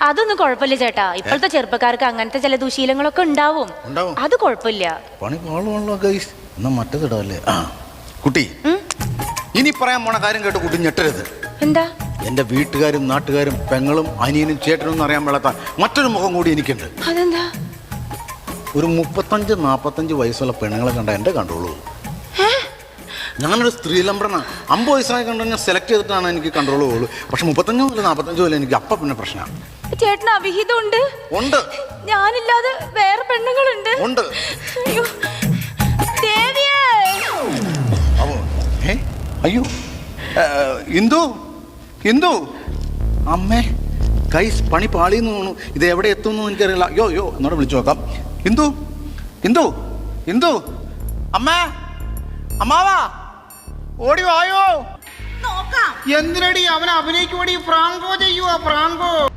അതൊന്നും കുഴപ്പമില്ല ചേട്ടാ. ഇപ്പോഴത്തെ ചെറുപ്പക്കാർക്ക് അങ്ങനത്തെ ചില ദുശീലങ്ങളൊക്കെ ഉണ്ടാവും. അത് കുഴപ്പമില്ല. പണി പാളുവാണല്ലോ ഗൈസ്. എന്നാ മറ്റേതിടല്ലേ. കുട്ടി, ഇനി പറയാൻ പോണ കാര്യം കേട്ട് കുട്ടി ഞെട്ടരുത്. എന്താ? എന്റെ വീട്ടുകാരും നാട്ടുകാരും പെങ്ങളും അനിയനും ചേട്ടനും എന്ന് അറിയാൻ പാടാത്ത മറ്റൊരു മുഖം കൂടി എനിക്കുണ്ട്. അതെന്താ? ഒരു 35-40 വയസ്സുള്ള പെണ്ണുങ്ങളെ കണ്ട എന്റെ കൺട്രോള് പോകും. ഞാനൊരു സ്ത്രീലംബരനാണ്. 50 വയസ്സായി കണ്ടു ഞാൻ സെലക്ട് ചെയ്തിട്ടാണ് എനിക്ക് കൺട്രോൾ പോകുള്ളൂ. പക്ഷെ 35-45 വരെ എനിക്ക് അപ്പം പിന്നെ പ്രശ്നമാണ്. ചേട്ടന് അവിഹിതം ഉണ്ട്? ഉണ്ട്. ഞാനില്ലാതെ വേറെ പെണ്ണുങ്ങളുണ്ട്? ഉണ്ട്. അയ്യോ ഇന്ദു, ഇന്ദു അമ്മേ, കൈസ് പണി പാളിയെന്ന് തോന്നുന്നു. ഇത് എവിടെ എത്തുമെന്ന് എനിക്കറിയില്ല. അയ്യോ എന്നോട് വിളിച്ചു നോക്കാം. ഇന്ദു, ഇന്ദു, ഇന്ദു, അമ്മേ, അമ്മാവാ, ഓടി വായോ. എന്തിനടി അവൻ അഭിനയിക്കുവാടി? Franco ചെയ്യുവാ, Franco.